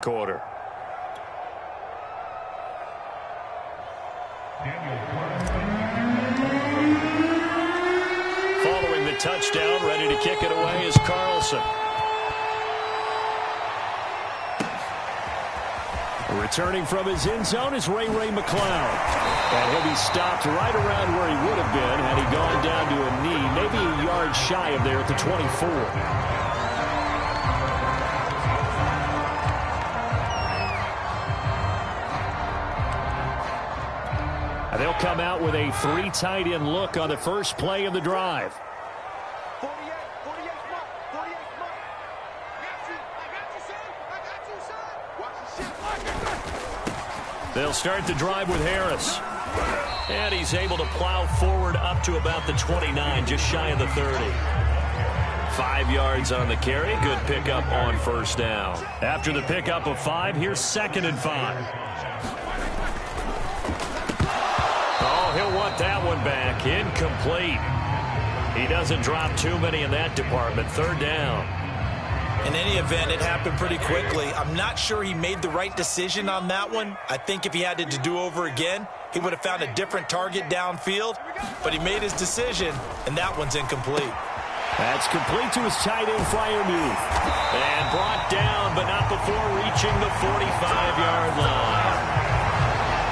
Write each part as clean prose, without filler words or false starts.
quarter. Following the touchdown, ready to kick it away is Carlson. Returning from his end zone is Ray McCloud. And he'll be stopped right around where he would have been had he gone down to a knee, maybe a yard shy of there at the 24. They'll come out with a 3 tight end look on the first play of the drive. 48 mark. I got you, son. Watch the shit. They'll start the drive with Harris. And he's able to plow forward up to about the 29, just shy of the 30. 5 yards on the carry. Good pickup on first down. After the pickup of 5, here's 2nd and 5. He'll want that one back. Incomplete. He doesn't drop too many in that department. 3rd down. In any event, it happened pretty quickly. I'm not sure he made the right decision on that one. I think if he had it to do over again, he would have found a different target downfield. But he made his decision, and that one's incomplete. That's complete to his tight end, Freiermuth. And brought down, but not before reaching the 45-yard line.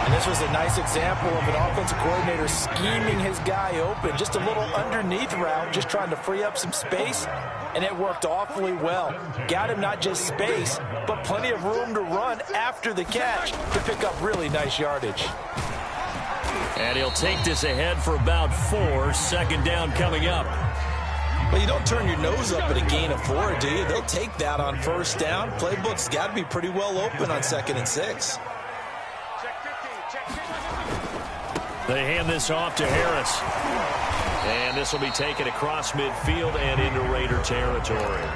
And this was a nice example of an offensive coordinator scheming his guy open. Just a little underneath route, just trying to free up some space, and it worked awfully well. Got him not just space, but plenty of room to run after the catch to pick up really nice yardage. And he'll take this ahead for about 4. 2nd down coming up. Well, you don't turn your nose up at a gain of 4, do you? They'll take that on 1st down. Playbook's got to be pretty well open on 2nd and 6. They hand this off to Harris. And this will be taken across midfield and into Raider territory.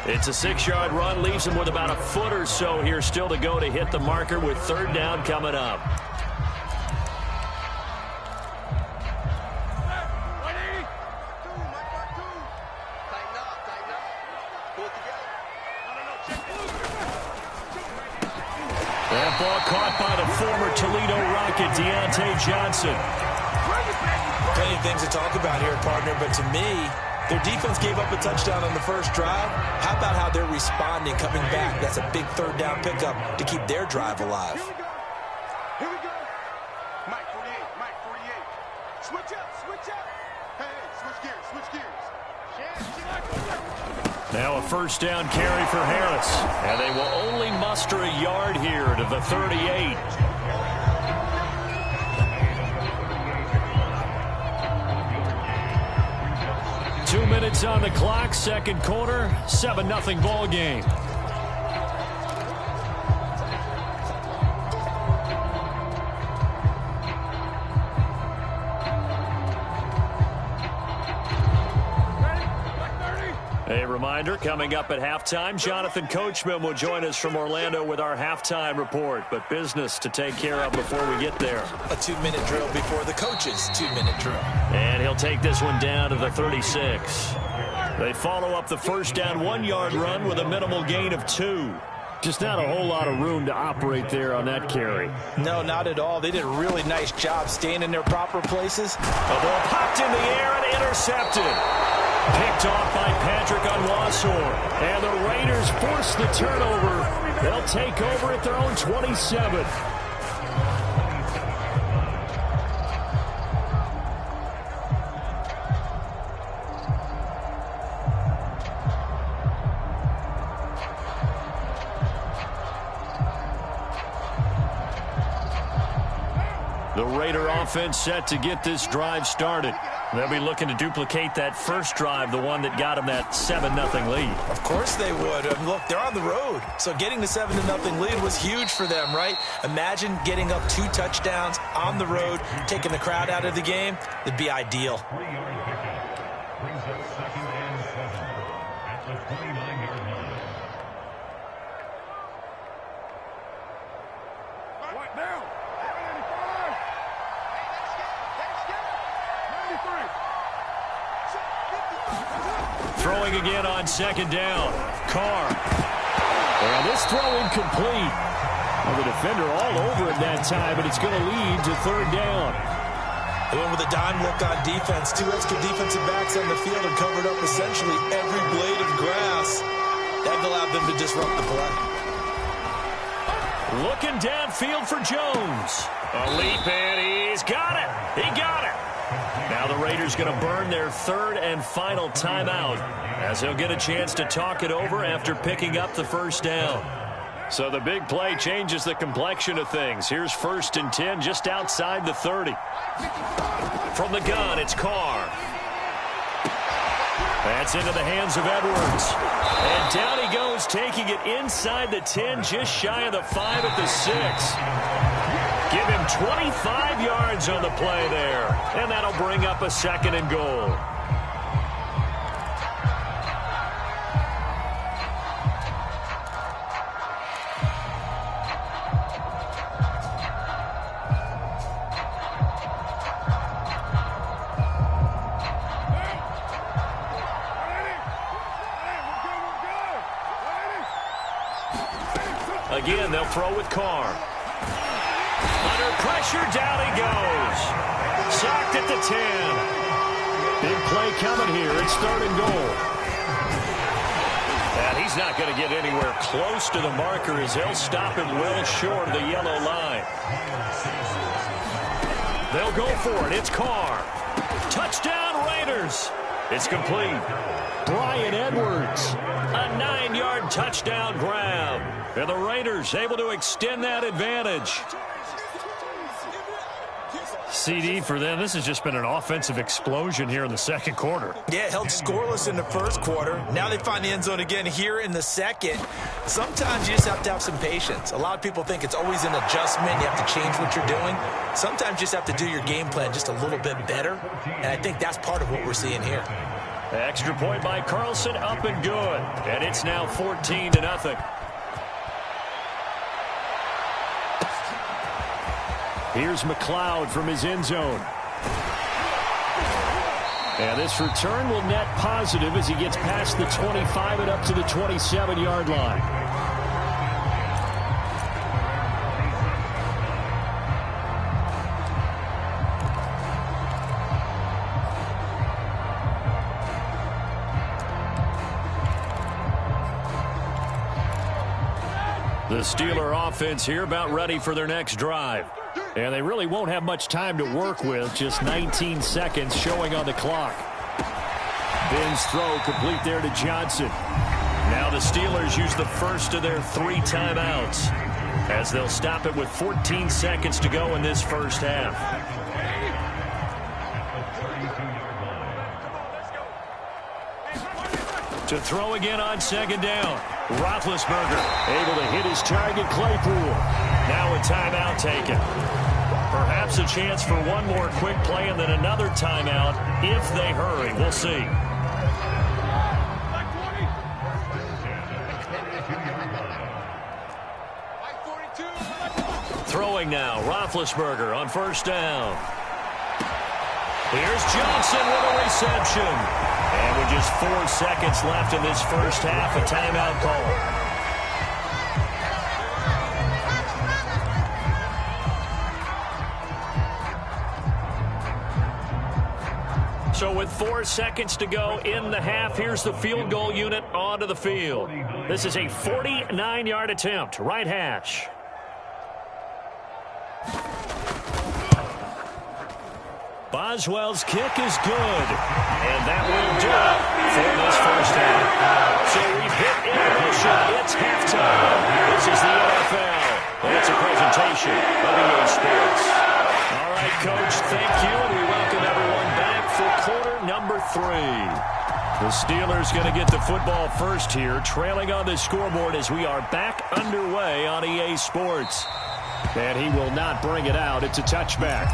It's a 6-yard run, leaves him with about a foot or so here still to go to hit the marker with 3rd down coming up. That ball caught by the former Toledo Rocket, Deontay Johnson. Plenty of things to talk about here, partner, but to me, their defense gave up a touchdown on the first drive. How about how they're responding, coming back? That's a big 3rd down pickup to keep their drive alive. Here we go. Mike 48. Switch up. Hey, switch gears. Now a 1st down carry for Harris. And they will only muster a yard here to the 38. Two minutes on the clock, 2nd quarter, 7-0 ball game. A reminder, coming up at halftime, Jonathan Coachman will join us from Orlando with our halftime report. But business to take care of before we get there. A 2-minute drill before the coach's 2-minute drill. And he'll take this one down to the 36. They follow up the 1st down 1-yard run with a minimal gain of 2. Just not a whole lot of room to operate there on that carry. No, not at all. They did a really nice job staying in their proper places. The ball popped in the air and intercepted. Picked off by Patrick Onwuasor. And the Raiders force the turnover. They'll take over at their own 27. The Raider offense set to get this drive started. They'll be looking to duplicate that first drive, the one that got them that 7-0 lead. Of course they would. Look, they're on the road. So getting the 7-0 lead was huge for them, right? Imagine getting up 2 touchdowns on the road, taking the crowd out of the game. It'd be ideal. Brings up 2nd and 7 at the 29-yard line. Right now. Throwing again on 2nd down. Carr. And this throw incomplete. Well, the defender all over it that time, but it's going to lead to third down. They went with a dime look on defense. 2 extra defensive backs on the field and covered up essentially every blade of grass. That allowed them to disrupt the play. Looking downfield for Jones. A leap, and he's got it. He got it. Now the Raiders going to burn their third and final timeout as they'll get a chance to talk it over after picking up the first down. So the big play changes the complexion of things. Here's 1st and 10 just outside the 30. From the gun, it's Carr. That's into the hands of Edwards. And down he goes, taking it inside the 10, just shy of the 5 at the 6. Give him 25 yards on the play there. And that'll bring up a 2nd and goal. Again, they'll throw with Carr. Under pressure, down he goes. Sacked at the 10. Big play coming here. It's 3rd and goal. And he's not going to get anywhere close to the marker as they'll stop him well short of the yellow line. They'll go for it. It's Carr. Touchdown, Raiders. It's complete. Bryan Edwards. A 9-yard touchdown grab. And the Raiders able to extend that advantage. CD for them. This has just been an offensive explosion here in the second quarter. Yeah, held scoreless in the first quarter. Now they find the end zone again here in the second. Sometimes you just have to have some patience. A lot of people think it's always an adjustment. You have to change what you're doing. Sometimes you just have to do your game plan just a little bit better. And I think that's part of what we're seeing here. Extra point by Carlson, up and good. And it's now 14-0. Here's McLeod from his end zone. And this return will net positive as he gets past the 25 and up to the 27-yard line. The Steeler offense here about ready for their next drive. And they really won't have much time to work with. Just 19 seconds showing on the clock. Ben's throw complete there to Johnson. Now the Steelers use the first of their 3 timeouts as they'll stop it with 14 seconds to go in this first half. To throw again on 2nd down. Roethlisberger able to hit his target, Claypool. Now a timeout taken. Perhaps a chance for one more quick play and then another timeout if they hurry. We'll see. Throwing now, Roethlisberger on 1st down. Here's Johnson with a reception. And with just 4 seconds left in this first half, a timeout call. So with 4 seconds to go in the half, here's the field goal unit onto the field. This is a 49-yard attempt, right hash. Boswell's kick is good, and that will do it for this first half. So we've hit intermission. It's halftime. This is the NFL, and it's a presentation of EA Sports. All right, Coach, thank you, and we welcome everyone back for quarter number 3. The Steelers going to get the football first here, trailing on the scoreboard as we are back underway on EA Sports. And he will not bring it out. It's a touchback.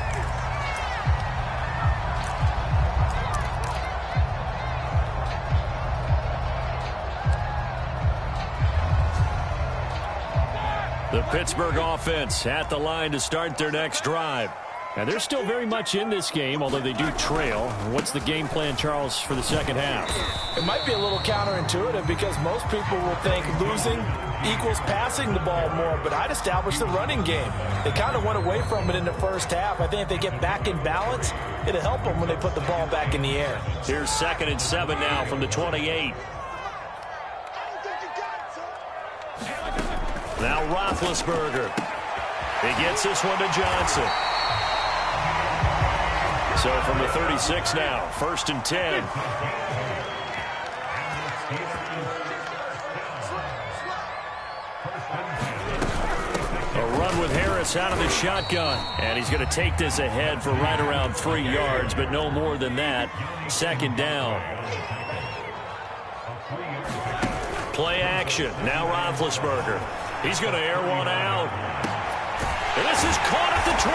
The Pittsburgh offense at the line to start their next drive. And they're still very much in this game, although they do trail. What's the game plan, Charles, for the second half? It might be a little counterintuitive because most people will think losing equals passing the ball more, but I'd establish the running game. They kind of went away from it in the first half. I think if they get back in balance, it'll help them when they put the ball back in the air. Here's 2nd and 7 now from the 28. Now Roethlisberger. He gets this one to Johnson. So from the 36 now, 1st and 10. A run with Harris out of the shotgun. And he's going to take this ahead for right around 3 yards, but no more than that. 2nd down. Play action. Now Roethlisberger. He's going to air one out. And this is caught at the 20.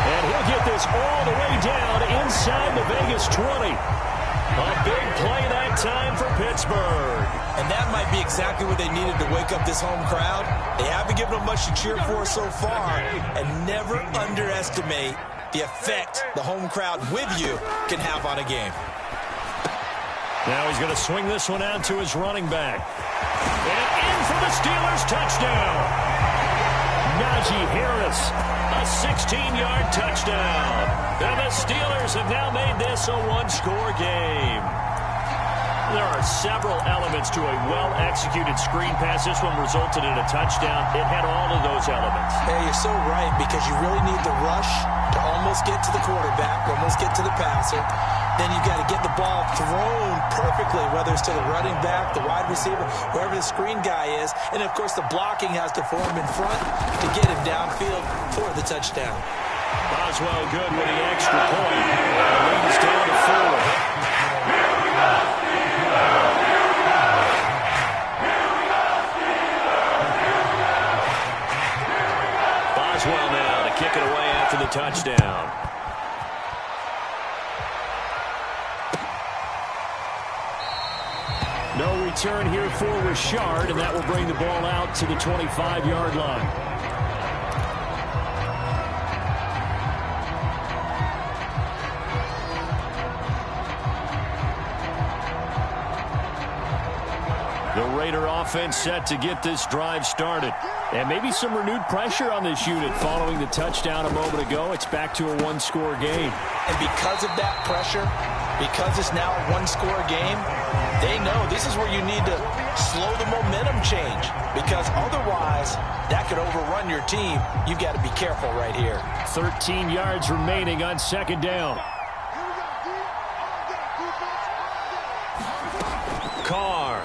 And he'll get this all the way down inside the Vegas 20. A big play that time for Pittsburgh. And that might be exactly what they needed to wake up this home crowd. They haven't given them much to cheer for so far. And never underestimate the effect the home crowd with you can have on a game. Now he's going to swing this one out to his running back. And in for the Steelers touchdown. Najee Harris, a 16-yard touchdown. And the Steelers have now made this a one-score game. There are several elements to a well-executed screen pass. This one resulted in a touchdown. It had all of those elements. Hey, you're so right, because you really need the rush to almost get to the quarterback, almost get to the passer. Then you've got to get the ball thrown perfectly, whether it's to the running back, the wide receiver, wherever the screen guy is. And, of course, the blocking has to form in front to get him downfield for the touchdown. Boswell good with the extra point. The lead is down to 4. Boswell now to kick it away after the touchdown. No return here for Richard, and that will bring the ball out to the 25-yard line. The Raider offense set to get this drive started. And maybe some renewed pressure on this unit following the touchdown a moment ago. It's back to a one-score game. And because of that pressure, because it's now a one-score game, they know this is where you need to slow the momentum change, because otherwise that could overrun your team. You've got to be careful right here. 13 yards remaining on 2nd down. Carr.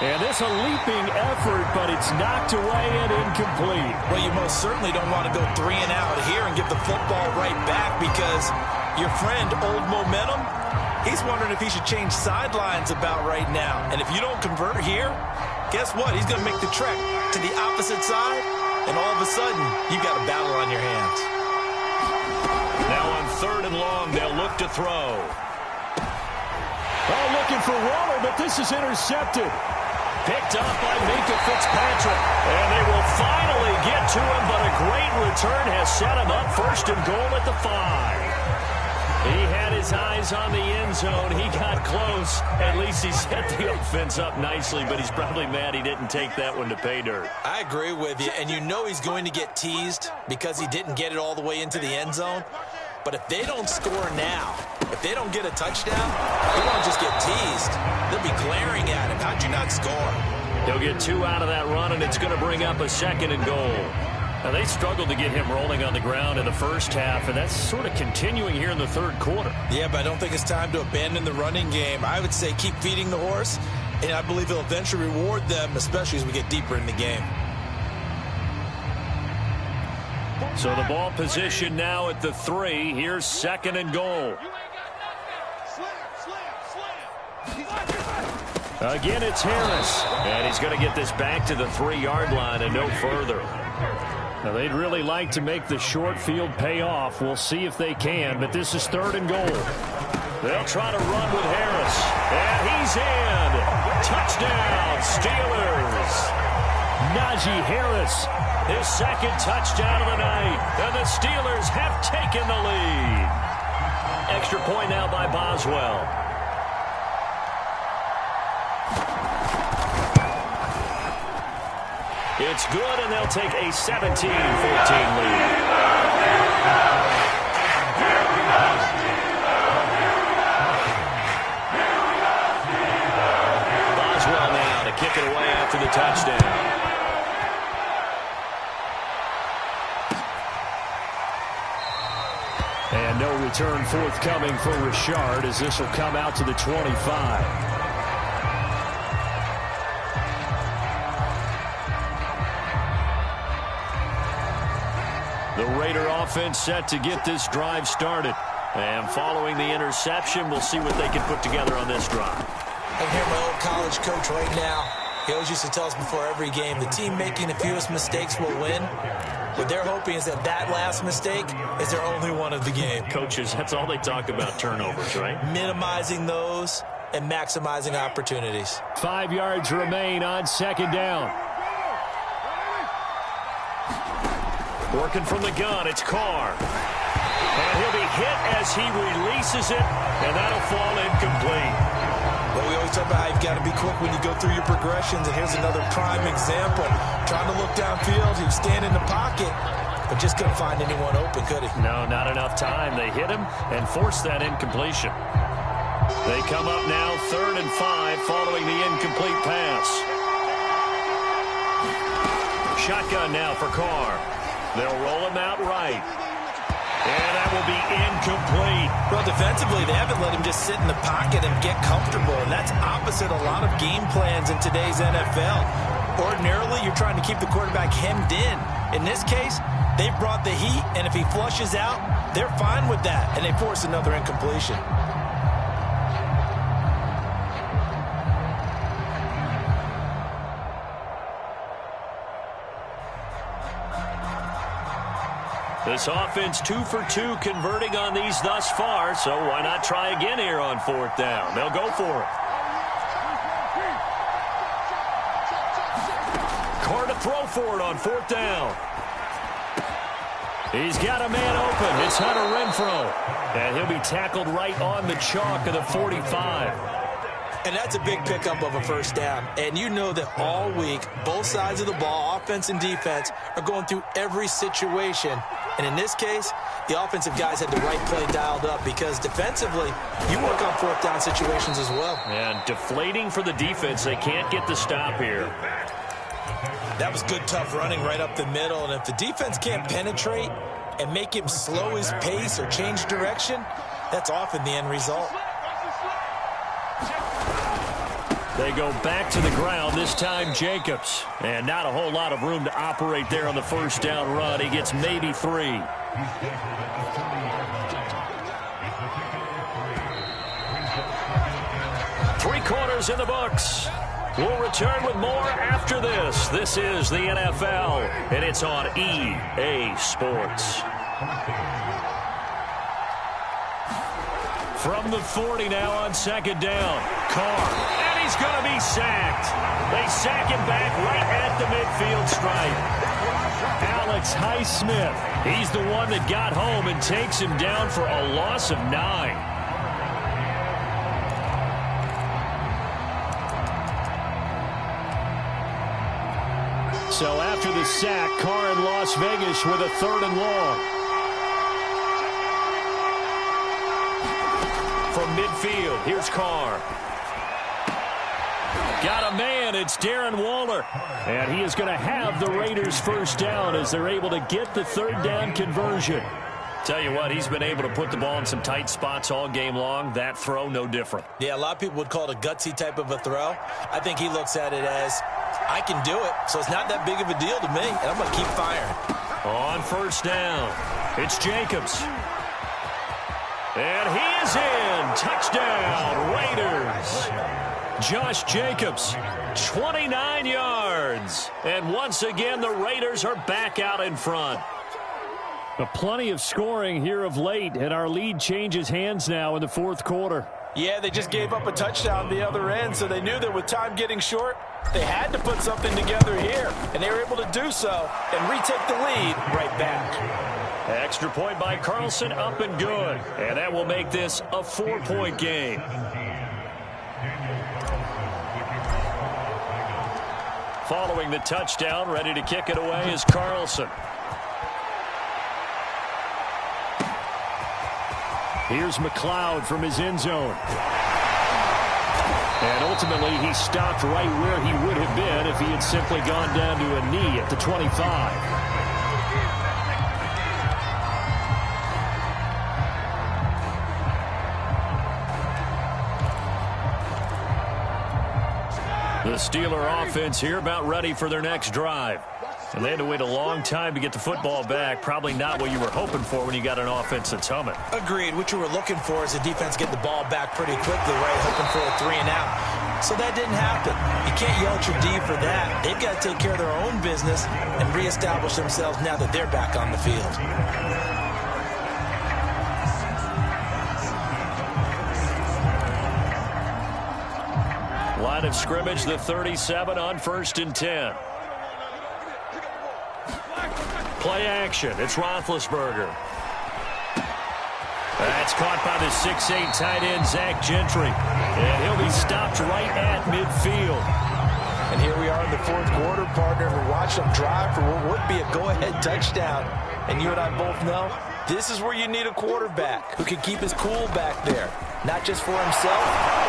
And this a leaping effort, but it's knocked away and incomplete. Well, you most certainly don't want to go 3 and out here and give the football right back, because your friend, Old Momentum, he's wondering if he should change sidelines about right now. And if you don't convert here, guess what? He's going to make the trek to the opposite side, and all of a sudden, you've got a battle on your hands. Now on 3rd and long, they'll look to throw. Oh, looking for Waller, but this is intercepted. Picked up by Minkah Fitzpatrick. And they will finally get to him, but a great return has set him up 1st and goal at the 5. He had his eyes on the end zone. He got close. At least he set the offense up nicely, but he's probably mad he didn't take that one to pay dirt. I agree with you, and you know he's going to get teased because he didn't get it all the way into the end zone. But if they don't score now, if they don't get a touchdown, he won't just get teased. They'll be glaring at him. How'd you not score? He'll get 2 out of that run, and it's going to bring up a 2nd and goal. Now, they struggled to get him rolling on the ground in the first half, and that's sort of continuing here in the 3rd quarter. Yeah, but I don't think it's time to abandon the running game. I would say keep feeding the horse, and I believe he'll eventually reward them, especially as we get deeper in the game. So the ball position now at the 3. Here's 2nd and goal. Again, it's Harris. And he's going to get this back to the 3-yard line and no further. Now, they'd really like to make the short field pay off. We'll see if they can, but this is 3rd and goal. They'll try to run with Harris. And he's in. Touchdown, Steelers. Najee Harris. His second touchdown of the night. And the Steelers have taken the lead. Extra point now by Boswell. It's good, and they'll take a 17-14 lead. Boswell now to kick it away after the touchdown. And no return forthcoming for Richard as this will come out to the 25. The Raider offense set to get this drive started. And following the interception, we'll see what they can put together on this drive. I can hear my old college coach right now. He always used to tell us before every game, the team making the fewest mistakes will win. What they're hoping is that last mistake is their only one of the game. Coaches, that's all they talk about, turnovers, right? Minimizing those and maximizing opportunities. 5 yards remain on second down. Working from the gun, it's Carr. And he'll be hit as he releases it, and that'll fall incomplete. Well, we always talk about how you've got to be quick when you go through your progressions, and here's another prime example. Trying to look downfield, he was standing in the pocket, but just couldn't find anyone open, could he? No, not enough time. They hit him and forced that incompletion. They come up now 3rd and 5 following the incomplete pass. Shotgun now for Carr. They'll roll him out right. And that will be incomplete. Well, defensively, they haven't let him just sit in the pocket and get comfortable, and that's opposite a lot of game plans in today's NFL. Ordinarily, you're trying to keep the quarterback hemmed in. In this case, they brought the heat, and if he flushes out, they're fine with that, and they force another incompletion. This offense 2 for 2 converting on these thus far, so why not try again here on 4th down? They'll go for it. Carr to throw for it on 4th down. He's got a man open. It's Hunter Renfrow. And he'll be tackled right on the chalk of the 45. And that's a big pickup of a first down. And you know that all week, both sides of the ball, offense and defense, are going through every situation. And in this case, the offensive guys had the right play dialed up because defensively, you work on 4th down situations as well. And deflating for the defense. They can't get the stop here. That was good, tough running right up the middle. And if the defense can't penetrate and make him slow his pace or change direction, that's often the end result. They go back to the ground, this time Jacobs. And not a whole lot of room to operate there on the first down run. He gets maybe 3. Three-quarters in the books. We'll return with more after this. This is the NFL, and it's on EA Sports. From the 40 now on second down. Carr, and he's going to be sacked. They sack him back right at the midfield stripe. Alex Highsmith, he's the one that got home and takes him down for a loss of 9. So after the sack, Carr in Las Vegas with a 3rd and long. From midfield, here's Carr. Got a man, it's Darren Waller. And he is going to have the Raiders first down as they're able to get the 3rd down conversion. Tell you what, he's been able to put the ball in some tight spots all game long. That throw, no different. Yeah, a lot of people would call it a gutsy type of a throw. I think he looks at it as, I can do it, so it's not that big of a deal to me, and I'm going to keep firing. On first down, it's Jacobs. And he is in. Touchdown, Raiders. Josh Jacobs, 29 yards. And once again, the Raiders are back out in front. Plenty of scoring here of late, and our lead changes hands now in the 4th quarter. Yeah, they just gave up a touchdown the other end, so they knew that with time getting short, they had to put something together here. And they were able to do so and retake the lead right back. Extra point by Carlson, up and good. And that will make this a 4-point game. Following the touchdown, ready to kick it away is Carlson. Here's McLeod from his end zone. And ultimately, he stopped right where he would have been if he had simply gone down to a knee at the 25. The Steeler offense here about ready for their next drive. And they had to wait a long time to get the football back. Probably not what you were hoping for when you got an offense that's humming. Agreed. What you were looking for is the defense getting the ball back pretty quickly, right? Hoping for a 3 and out. So that didn't happen. You can't yell at your D for that. They've got to take care of their own business and reestablish themselves now that they're back on the field. Line of scrimmage, the 37 on 1st and 10. Play action. It's Roethlisberger. That's caught by the 6'8" tight end, Zach Gentry. And he'll be stopped right at midfield. And here we are in the 4th quarter, partner. We're watching them drive for what would be a go-ahead touchdown. And you and I both know this is where you need a quarterback who can keep his cool back there. Not just for himself,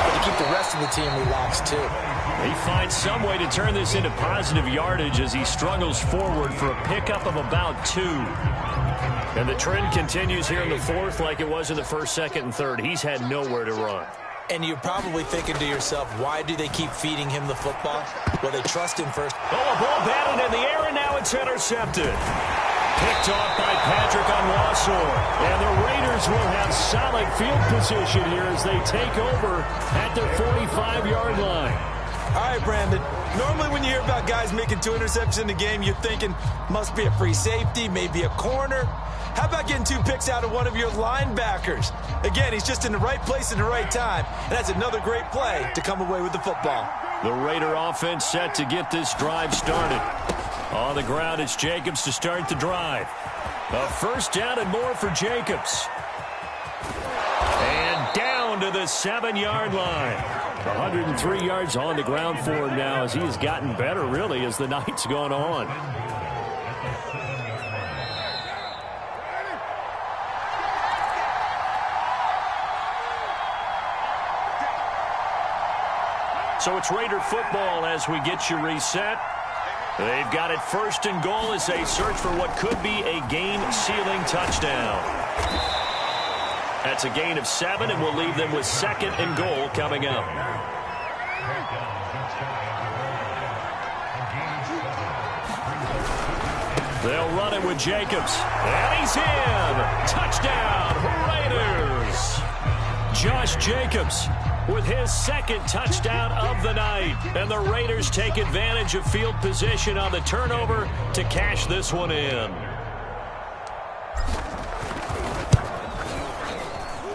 but to keep the rest of the team relaxed, too. He finds some way to turn this into positive yardage as he struggles forward for a pickup of about 2. And the trend continues here in the 4th like it was in the 1st, 2nd, and 3rd. He's had nowhere to run. And you're probably thinking to yourself, why do they keep feeding him the football? Well, they trust him first. Oh, a ball batted in the air, and now it's intercepted. Picked off by Patrick Onwuasor. And the Raiders will have solid field position here as they take over at their 45-yard line. All right, Brandon. Normally when you hear about guys making 2 interceptions in the game, you're thinking must be a free safety, maybe a corner. How about getting 2 picks out of one of your linebackers? Again, he's just in the right place at the right time, and that's another great play to come away with the football. The Raider offense set to get this drive started. On the ground, it's Jacobs to start the drive. A 1st down and more for Jacobs. And down to the 7-yard line. 103 yards on the ground for him now as he has gotten better, really, as the night's gone on. So it's Raider football as we get you reset. They've got it 1st and goal as they search for what could be a game-sealing touchdown. That's a gain of 7, and we'll leave them with 2nd and goal coming up. They'll run it with Jacobs. And he's in. Touchdown, Raiders. Josh Jacobs with his 2nd touchdown of the night. And the Raiders take advantage of field position on the turnover to cash this one in.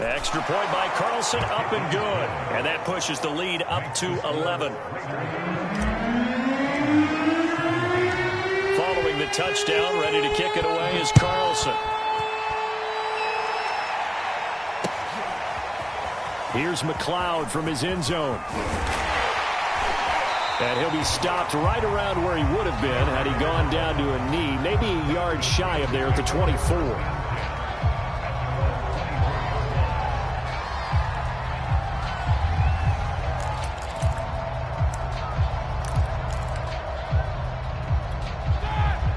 Extra point by Carlson, up and good. And that pushes the lead up to 11. Following the touchdown, ready to kick it away is Carlson. Here's McLeod from his end zone. And he'll be stopped right around where he would have been had he gone down to a knee, maybe a yard shy of there at the 24.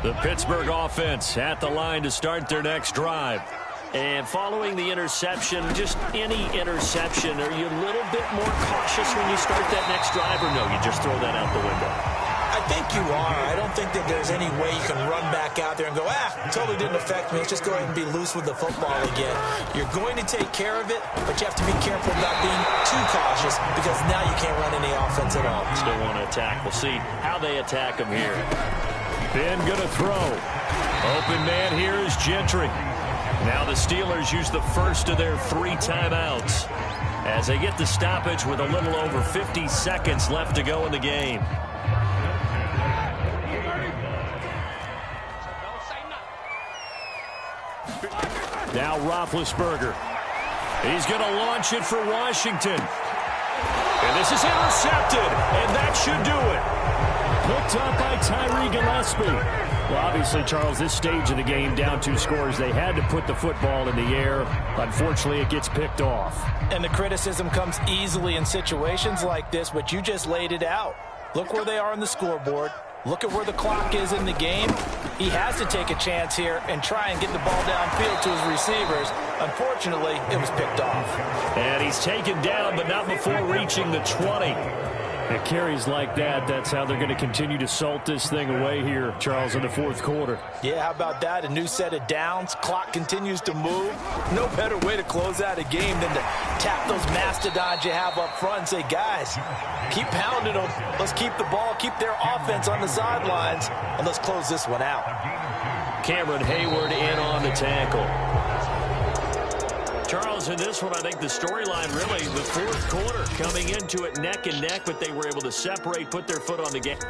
The Pittsburgh offense at the line to start their next drive. And following the interception, just any interception, are you a little bit more cautious when you start that next drive, or no, you just throw that out the window? I think you are. I don't think that there's any way you can run back out there and go, totally didn't affect me. Let's just go ahead and be loose with the football again. You're going to take care of it, but you have to be careful about being too cautious because now you can't run any offense at all. Still want to attack. We'll see how they attack him here. Ben gonna throw. Open man here is Gentry. Now the Steelers use the first of their 3 timeouts as they get the stoppage with a little over 50 seconds left to go in the game. Now Roethlisberger. He's going to launch it for Washington. And this is intercepted, and that should do it. Picked up by Tyree Gillespie. Well, obviously, Charles, this stage of the game, down 2 scores, they had to put the football in the air. Unfortunately, it gets picked off. And the criticism comes easily in situations like this, but you just laid it out. Look where they are on the scoreboard. Look at where the clock is in the game. He has to take a chance here and try and get the ball downfield to his receivers. Unfortunately, it was picked off. And he's taken down, but not before reaching the 20. It carries like that. That's how they're going to continue to salt this thing away here, Charles, in the 4th quarter. Yeah, how about that? A new set of downs. Clock continues to move. No better way to close out a game than to tap those mastodons you have up front and say, guys, keep pounding them. Let's keep the ball, keep their offense on the sidelines, and let's close this one out. Cameron Hayward in on the tackle. Charles, in this one, I think the storyline really, the 4th quarter, coming into it neck and neck, but they were able to separate, put their foot on the gas.